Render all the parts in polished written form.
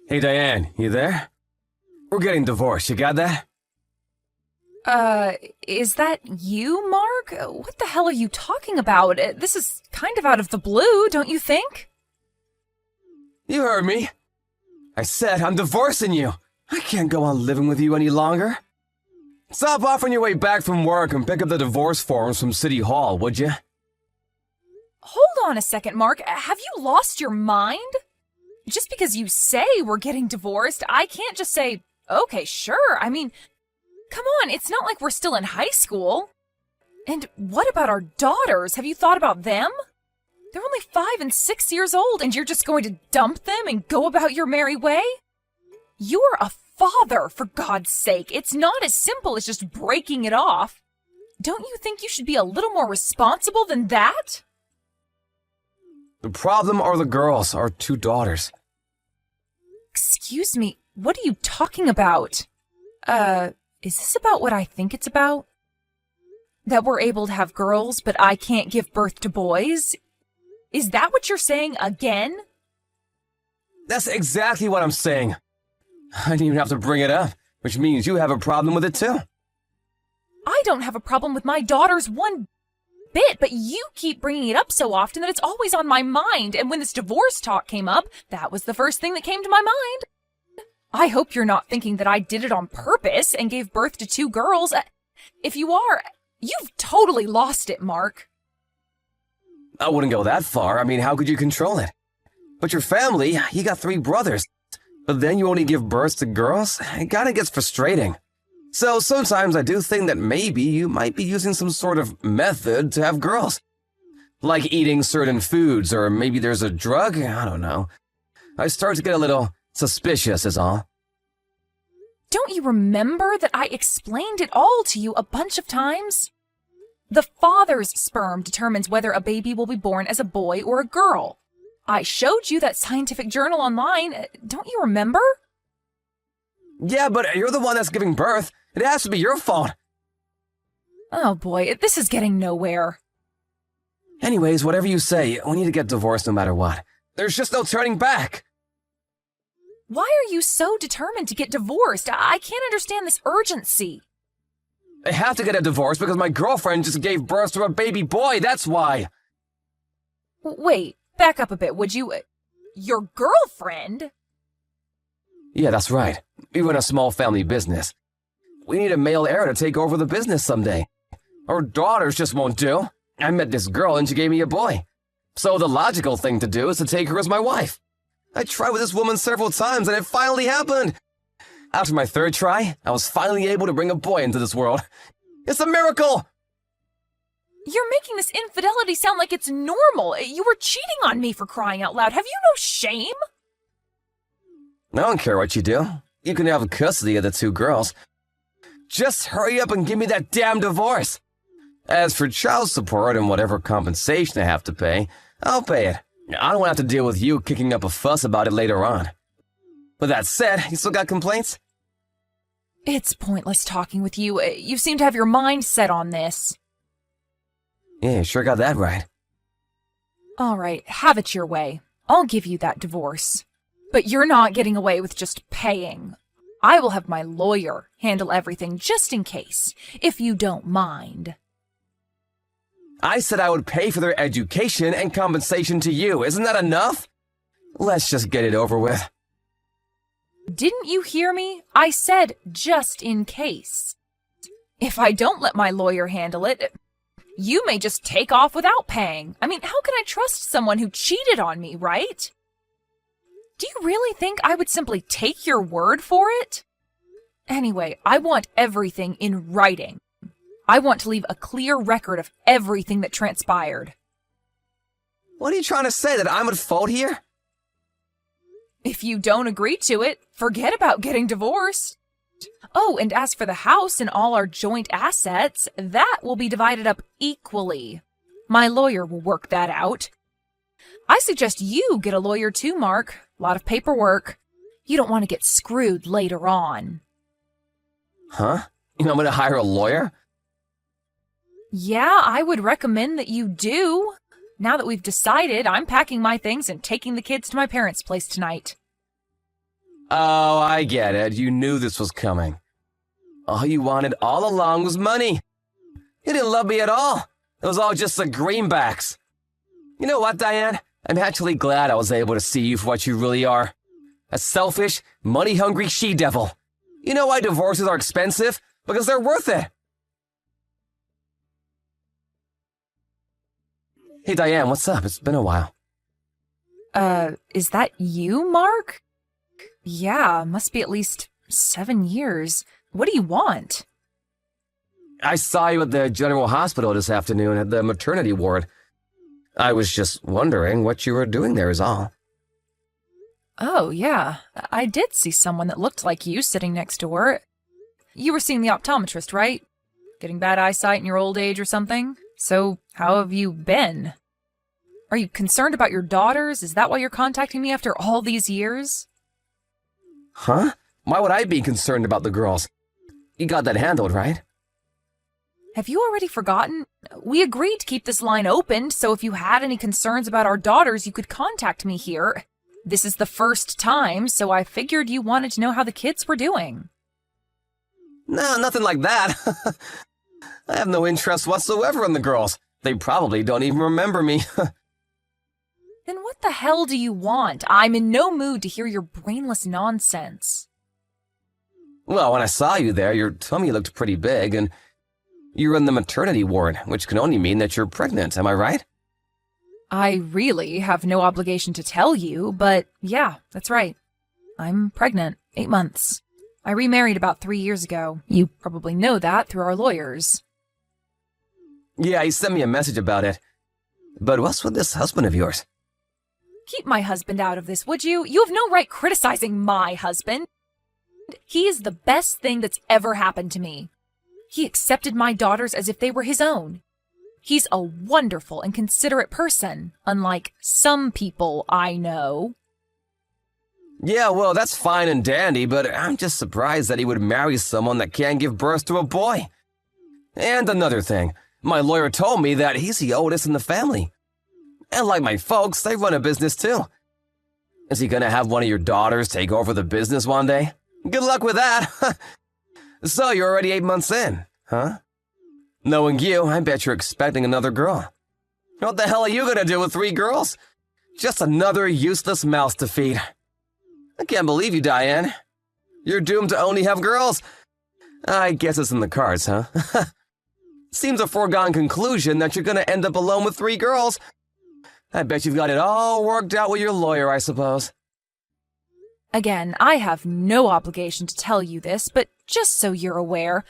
Hey Diane, you there? We're getting divorced, you got that? Is that you, Mark? What the hell are you talking about? This is kind of out of the blue, don't you think? You heard me. I said I'm divorcing you. I can't go on living with you any longer. Stop off on your way back from work and pick up the divorce forms from City Hall, would you? Hold on a second, Mark. Have you lost your mind? Just because you say we're getting divorced, I can't just say, okay, sure. I mean, come on, it's not like we're still in high school. And what about our daughters? Have you thought about them? They're only 5 and 6 years old, and you're just going to dump them and go about your merry way? You're a father, for God's sake. It's not as simple as just breaking it off. Don't you think you should be a little more responsible than that? The problem are the girls, our 2 daughters. Excuse me, what are you talking about? Is this about what I think it's about? That we're able to have girls, but I can't give birth to boys? Is that what you're saying again? That's exactly what I'm saying. I didn't even have to bring it up, which means you have a problem with it too. I don't have a problem with my daughters one bit, but you keep bringing it up so often that it's always on my mind, and when this divorce talk came up, that was the first thing that came to my mind. I hope you're not thinking that I did it on purpose and gave birth to 2 girls. If you are, you've totally lost it, Mark. I wouldn't go that far. I mean, how could you control it? But your family, you got 3 brothers. But then you only give birth to girls? It kinda gets frustrating. So sometimes I do think that maybe you might be using some sort of method to have girls. Like eating certain foods, or maybe there's a drug? I don't know. I start to get a little suspicious is all. Don't you remember that I explained it all to you a bunch of times? The father's sperm determines whether a baby will be born as a boy or a girl. I showed you that scientific journal online. Don't you remember? Yeah, but you're the one that's giving birth. It has to be your fault. Oh boy, this is getting nowhere. Anyways, whatever you say, we need to get divorced no matter what. There's just no turning back. Why are you so determined to get divorced? I can't understand this urgency. I have to get a divorce because my girlfriend just gave birth to a baby boy, that's why. Wait, back up a bit, would you? Your girlfriend? Yeah, that's right. We run a small family business. We need a male heir to take over the business someday. Our daughters just won't do. I met this girl and she gave me a boy. So the logical thing to do is to take her as my wife. I tried with this woman several times and it finally happened. After my 3rd try, I was finally able to bring a boy into this world. It's a miracle! You're making this infidelity sound like it's normal. You were cheating on me, for crying out loud. Have you no shame? I don't care what you do. You can have custody of the 2 girls. Just hurry up and give me that damn divorce. As for child support and whatever compensation I have to pay, I'll pay it. I don't want to have to deal with you kicking up a fuss about it later on. With that said, you still got complaints? It's pointless talking with you. You seem to have your mind set on this. Yeah, you sure got that right. All right, have it your way. I'll give you that divorce. But you're not getting away with just paying. I will have my lawyer handle everything just in case, if you don't mind. I said I would pay for their education and compensation to you. Isn't that enough? Let's just get it over with. Didn't you hear me? I said just in case. If I don't let my lawyer handle it, you may just take off without paying. I mean, how can I trust someone who cheated on me, right? Do you really think I would simply take your word for it? Anyway, I want everything in writing. I want to leave a clear record of everything that transpired. What are you trying to say, that I'm at fault here? If you don't agree to it, forget about getting divorced. Oh, and as for the house and all our joint assets, that will be divided up equally. My lawyer will work that out. I suggest you get a lawyer too, Mark. A lot of paperwork. You don't want to get screwed later on. Huh? You want me to hire a lawyer? Yeah, I would recommend that you do. Now that we've decided, I'm packing my things and taking the kids to my parents' place tonight. Oh, I get it. You knew this was coming. All you wanted all along was money. You didn't love me at all. It was all just the greenbacks. You know what, Diane? I'm actually glad I was able to see you for what you really are. A selfish, money-hungry she-devil. You know why divorces are expensive? Because they're worth it. Hey, Diane, what's up? It's been a while. Is that you, Mark? Yeah, must be at least 7 years. What do you want? I saw you at the General Hospital this afternoon at the maternity ward. I was just wondering what you were doing there is all. Oh, yeah. I did see someone that looked like you sitting next to her. You were seeing the optometrist, right? Getting bad eyesight in your old age or something? So, how have you been? Are you concerned about your daughters? Is that why you're contacting me after all these years? Huh? Why would I be concerned about the girls? You got that handled, right? Have you already forgotten? We agreed to keep this line open, so if you had any concerns about our daughters, you could contact me here. This is the first time, so I figured you wanted to know how the kids were doing. No, nothing like that. I have no interest whatsoever in the girls. They probably don't even remember me. Then what the hell do you want? I'm in no mood to hear your brainless nonsense. Well, when I saw you there, your tummy looked pretty big, and you were in the maternity ward, which can only mean that you're pregnant, am I right? I really have no obligation to tell you, but yeah, that's right. I'm pregnant, 8 months. I remarried about 3 years ago. You probably know that through our lawyers. Yeah, he sent me a message about it. But what's with this husband of yours? Keep my husband out of this, would you? You have no right criticizing my husband. He is the best thing that's ever happened to me. He accepted my daughters as if they were his own. He's a wonderful and considerate person, unlike some people I know. Yeah, well, that's fine and dandy, but I'm just surprised that he would marry someone that can't give birth to a boy. And another thing, my lawyer told me that he's the oldest in the family. And like my folks, they run a business too. Is he gonna have one of your daughters take over the business one day? Good luck with that. So you're already 8 months in, huh? Knowing you, I bet you're expecting another girl. What the hell are you gonna do with 3 girls? Just another useless mouse to feed. I can't believe you, Diane. You're doomed to only have girls. I guess it's in the cards, huh? Seems a foregone conclusion that you're gonna end up alone with 3 girls. I bet you've got it all worked out with your lawyer, I suppose. Again, I have no obligation to tell you this, but just so you're aware,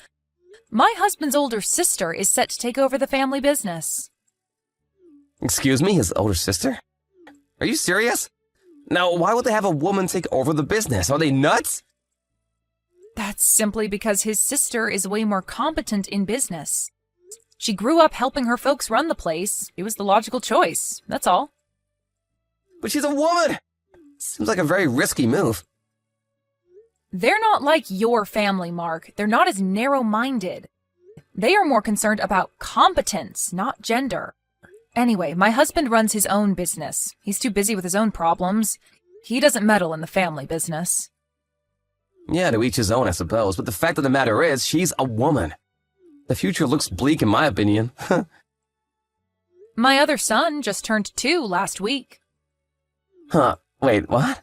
my husband's older sister is set to take over the family business. Excuse me, his older sister? Are you serious? Now, why would they have a woman take over the business? Are they nuts? That's simply because his sister is way more competent in business. She grew up helping her folks run the place. It was the logical choice, that's all. But she's a woman! Seems like a very risky move. They're not like your family, Mark. They're not as narrow-minded. They are more concerned about competence, not gender. Anyway, my husband runs his own business. He's too busy with his own problems. He doesn't meddle in the family business. Yeah, to each his own, I suppose. But the fact of the matter is, she's a woman. The future looks bleak, in my opinion. My other son just turned 2 last week. Huh. Wait, what?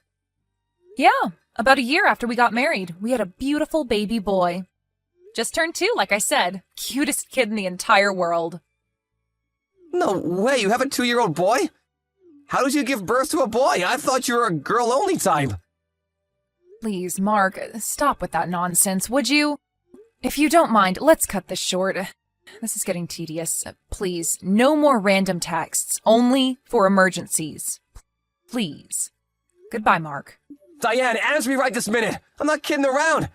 Yeah, about a year after we got married, we had a beautiful baby boy. Just turned 2, like I said. Cutest kid in the entire world. No way, you have a 2-year-old boy? How did you give birth to a boy? I thought you were a girl-only type. Please, Mark, stop with that nonsense, would you? If you don't mind, let's cut this short. This is getting tedious. Please, no more random texts, only for emergencies. Please. Goodbye, Mark. Diane, answer me right this minute. I'm not kidding around.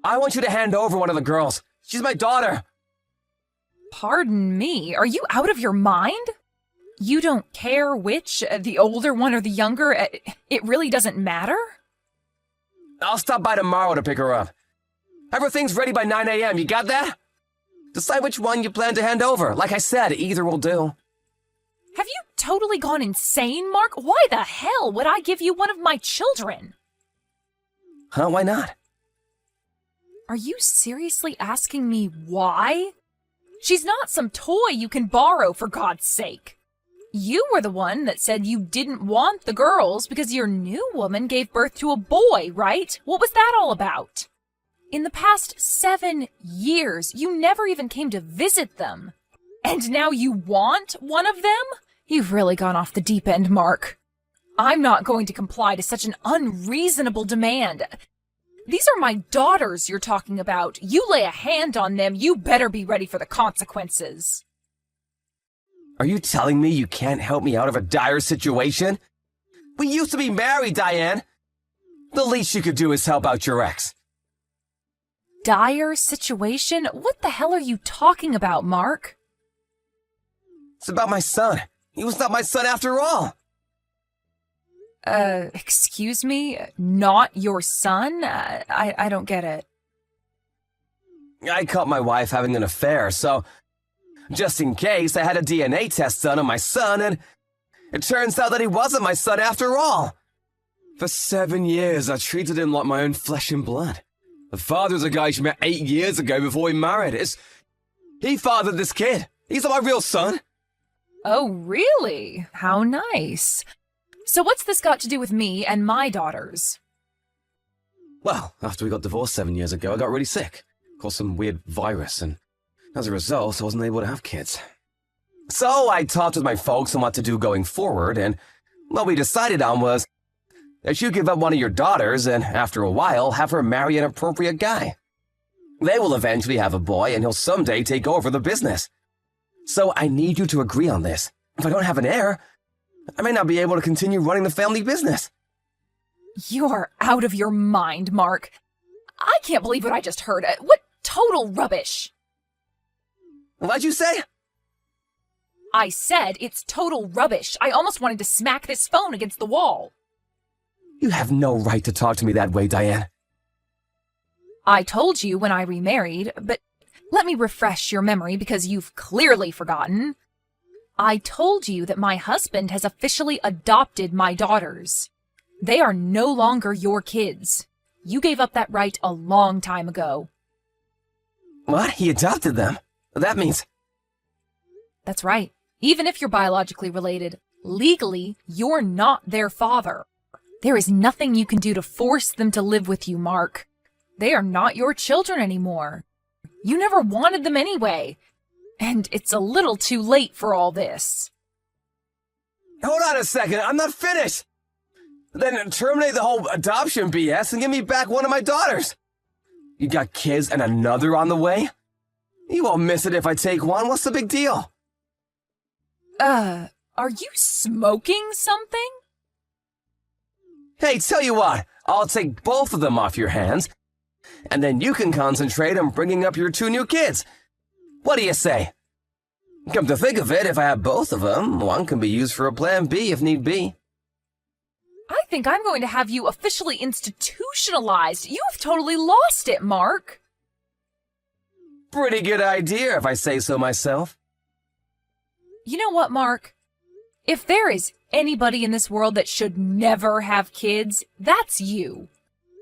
I want you to hand over one of the girls. She's my daughter. Pardon me, are you out of your mind? You don't care which, the older one or the younger? It really doesn't matter? I'll stop by tomorrow to pick her up. Everything's ready by 9 a.m., you got that? Decide which one you plan to hand over. Like I said, either will do. Have you totally gone insane, Mark? Why the hell would I give you one of my children? Huh? Why not? Are you seriously asking me why? She's not some toy you can borrow, for God's sake. You were the one that said you didn't want the girls because your new woman gave birth to a boy, right? What was that all about? In the past 7 years, you never even came to visit them. And now you want one of them? You've really gone off the deep end, Mark. I'm not going to comply to such an unreasonable demand. These are my daughters you're talking about. You lay a hand on them, you better be ready for the consequences. Are you telling me you can't help me out of a dire situation? We used to be married, Diane. The least you could do is help out your ex. Dire situation? What the hell are you talking about, Mark? It's about my son. He was not my son after all. Excuse me? Not your son? I don't get it. I caught my wife having an affair, so just in case, I had a DNA test done on my son, and it turns out that he wasn't my son after all. For 7 years, I treated him like my own flesh and blood. The father's a guy she met 8 years ago before we married. He fathered this kid. He's not my real son. Oh, really? How nice. So what's this got to do with me and my daughters? Well, after we got divorced 7 years ago, I got really sick. Caught some weird virus, and as a result, I wasn't able to have kids. So I talked with my folks on what to do going forward, and what we decided on was that you give up one of your daughters and, after a while, have her marry an appropriate guy. They will eventually have a boy, and he'll someday take over the business. So I need you to agree on this. If I don't have an heir, I may not be able to continue running the family business. You're out of your mind, Mark. I can't believe what I just heard. What total rubbish. What'd you say? I said it's total rubbish. I almost wanted to smack this phone against the wall. You have no right to talk to me that way, Diane. I told you when I remarried, but let me refresh your memory because you've clearly forgotten. I told you that my husband has officially adopted my daughters. They are no longer your kids. You gave up that right a long time ago. What? He adopted them? That means... That's right. Even if you're biologically related, legally, you're not their father. There is nothing you can do to force them to live with you, Mark. They are not your children anymore. You never wanted them anyway. And it's a little too late for all this. Hold on a second, I'm not finished! Then terminate the whole adoption BS and give me back one of my daughters! You got kids and another on the way? You won't miss it if I take one, what's the big deal? Are you smoking something? Hey, tell you what, I'll take both of them off your hands, and then you can concentrate on bringing up your 2 new kids. What do you say? Come to think of it, if I have both of them, one can be used for a plan B if need be. I think I'm going to have you officially institutionalized. You have totally lost it, Mark. Pretty good idea, if I say so myself. You know what, Mark? If there is anybody in this world that should never have kids, that's you.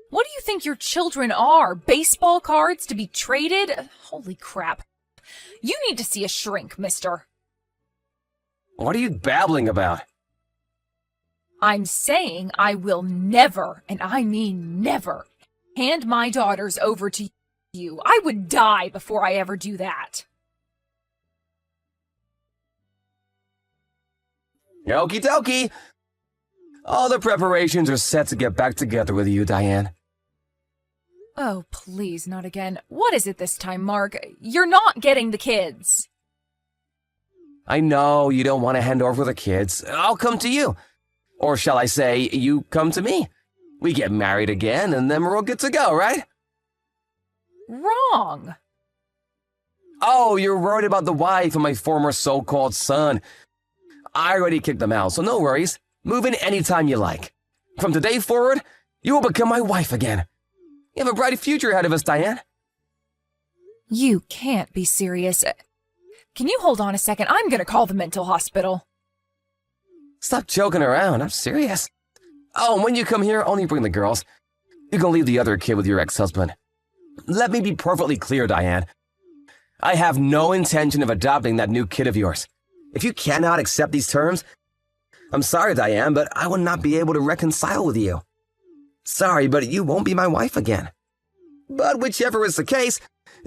What do you think your children are? Baseball cards to be traded? Holy crap. You need to see a shrink, mister. What are you babbling about? I'm saying I will never, and I mean never, hand my daughters over to you. I would die before I ever do that. Okie dokie. All the preparations are set to get back together with you, Diane. Oh, please, not again. What is it this time, Mark? You're not getting the kids. I know you don't want to hand over the kids. I'll come to you. Or shall I say, you come to me. We get married again, and then we're all good to go, right? Wrong. Oh, you're worried about the wife and my former so-called son. I already kicked them out, so no worries. Move in anytime you like. From today forward, you will become my wife again. You have a bright future ahead of us, Diane. You can't be serious. Can you hold on a second? I'm gonna call the mental hospital. Stop joking around, I'm serious. Oh, and when you come here, only bring the girls. You can leave the other kid with your ex-husband. Let me be perfectly clear, Diane. I have no intention of adopting that new kid of yours. If you cannot accept these terms, I'm sorry, Diane, but I will not be able to reconcile with you. Sorry, but you won't be my wife again. But whichever is the case,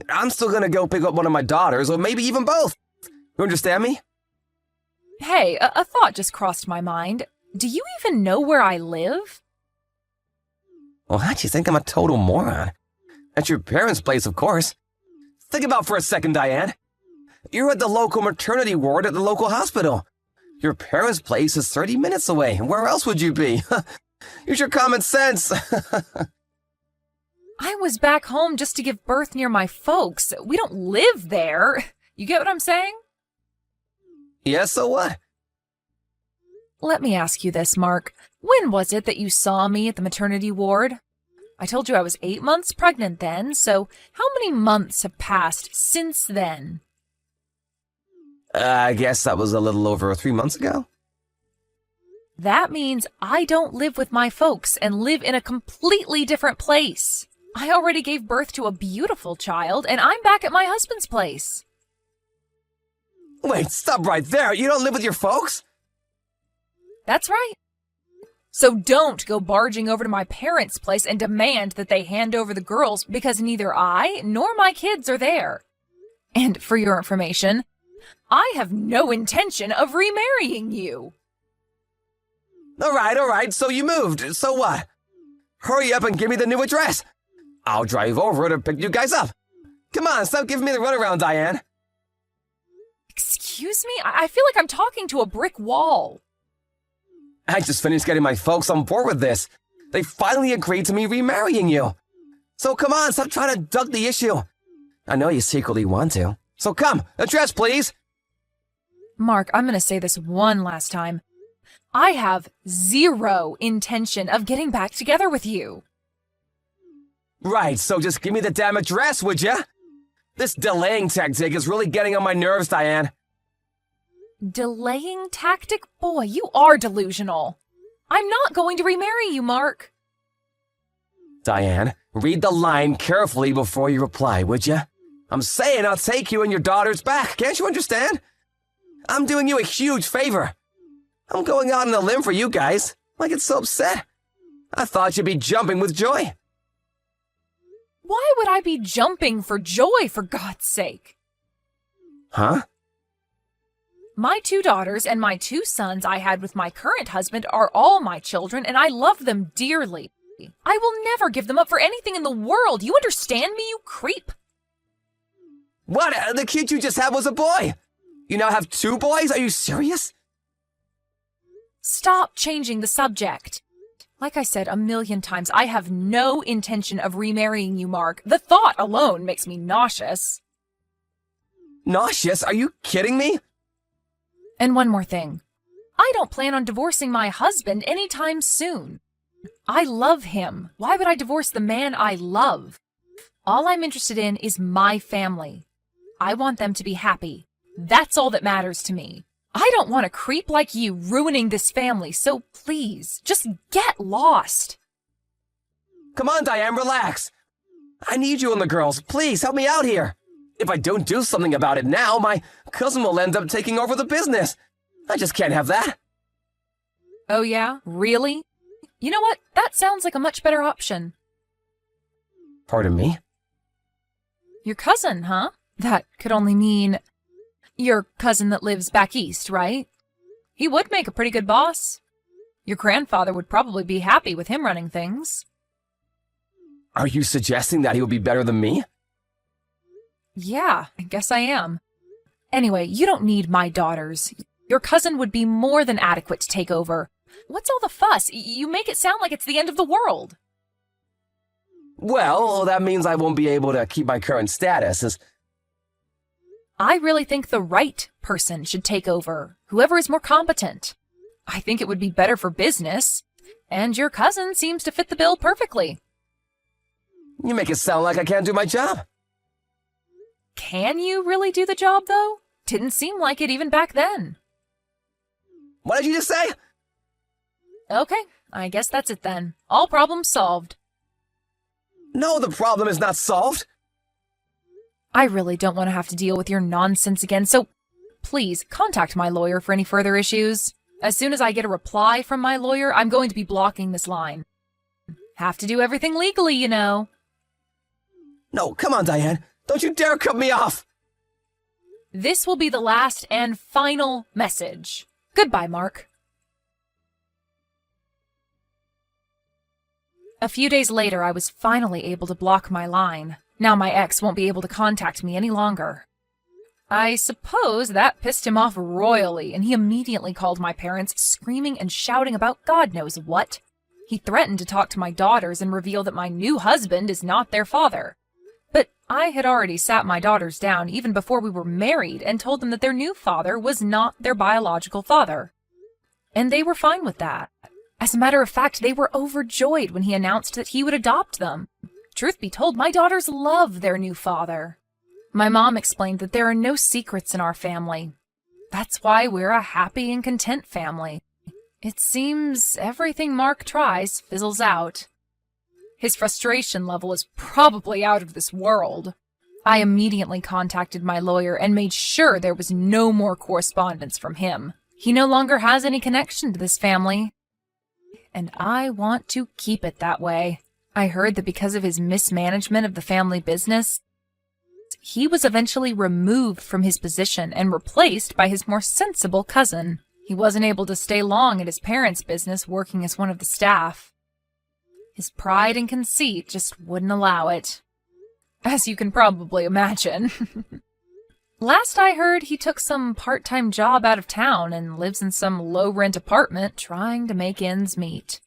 I'm still gonna go pick up one of my daughters, or maybe even both. You understand me? Hey, a thought just crossed my mind. Do you even know where I live? What? You think I'm a total moron? At your parents' place, of course. Think about for a second, Diane. You're at the local maternity ward at the local hospital. Your parents' place is 30 minutes away. Where else would you be? Use your common sense. I was back home just to give birth near my folks. We don't live there. You get what I'm saying? Yes, so what? Let me ask you this, Mark. When was it that you saw me at the maternity ward? I told you I was 8 months pregnant then, so how many months have passed since then? I guess that was a little over 3 months ago. That means I don't live with my folks and live in a completely different place. I already gave birth to a beautiful child, and I'm back at my husband's place. Wait, stop right there. You don't live with your folks? That's right. So don't go barging over to my parents' place and demand that they hand over the girls because neither I nor my kids are there. And for your information, I have no intention of remarrying you. All right, so you moved. So what? Hurry up and give me the new address. I'll drive over to pick you guys up. Come on, stop giving me the runaround, Diane. Excuse me? I feel like I'm talking to a brick wall. I just finished getting my folks on board with this. They finally agreed to me remarrying you. So come on, stop trying to duck the issue. I know you secretly want to. So come, address, please. Mark, I'm going to say this one last time. I have zero intention of getting back together with you. Right, so just give me the damn address, would ya? This delaying tactic is really getting on my nerves, Diane. Delaying tactic? Boy, you are delusional. I'm not going to remarry you, Mark. Diane, read the line carefully before you reply, would ya? I'm saying I'll take you and your daughters back, can't you understand? I'm doing you a huge favor. I'm going out on a limb for you guys. I get so upset. I thought you'd be jumping with joy. Why would I be jumping for joy, for God's sake? Huh? My 2 daughters and my 2 sons I had with my current husband are all my children, and I love them dearly. I will never give them up for anything in the world. You understand me, you creep? What? The kid you just had was a boy. You now have 2 boys? Are you serious? Stop changing the subject. Like I said a million times, I have no intention of remarrying you, Mark. The thought alone makes me nauseous. Nauseous? Are you kidding me? And one more thing. I don't plan on divorcing my husband anytime soon. I love him. Why would I divorce the man I love? All I'm interested in is my family. I want them to be happy. That's all that matters to me. I don't want a creep like you ruining this family, so please, just get lost. Come on, Diane, relax. I need you and the girls. Please, help me out here. If I don't do something about it now, my cousin will end up taking over the business. I just can't have that. Oh yeah? Really? You know what? That sounds like a much better option. Pardon me? Your cousin, huh? That could only mean your cousin that lives back east, right? He would make a pretty good boss. Your grandfather would probably be happy with him running things. Are you suggesting that he would be better than me? Yeah, I guess I am. Anyway, you don't need my daughters. Your cousin would be more than adequate to take over. What's all the fuss? You make it sound like it's the end of the world. Well, that means I won't be able to keep my current status. I really think the right person should take over, whoever is more competent. I think it would be better for business, and your cousin seems to fit the bill perfectly. You make it sound like I can't do my job. Can you really do the job, though? Didn't seem like it even back then. What did you just say? Okay, I guess that's it then. All problems solved. No, the problem is not solved. I really don't want to have to deal with your nonsense again, so please contact my lawyer for any further issues. As soon as I get a reply from my lawyer, I'm going to be blocking this line. Have to do everything legally, you know. No, come on, Diane. Don't you dare cut me off! This will be the last and final message. Goodbye, Mark. A few days later, I was finally able to block my line. Now my ex won't be able to contact me any longer. I suppose that pissed him off royally, and he immediately called my parents, screaming and shouting about God knows what. He threatened to talk to my daughters and reveal that my new husband is not their father. But I had already sat my daughters down even before we were married and told them that their new father was not their biological father. And they were fine with that. As a matter of fact, they were overjoyed when he announced that he would adopt them. Truth be told, my daughters love their new father. My mom explained that there are no secrets in our family. That's why we're a happy and content family. It seems everything Mark tries fizzles out. His frustration level is probably out of this world. I immediately contacted my lawyer and made sure there was no more correspondence from him. He no longer has any connection to this family, and I want to keep it that way. I heard that because of his mismanagement of the family business, he was eventually removed from his position and replaced by his more sensible cousin. He wasn't able to stay long at his parents' business working as one of the staff. His pride and conceit just wouldn't allow it, as you can probably imagine. Last I heard, he took some part-time job out of town and lives in some low-rent apartment trying to make ends meet.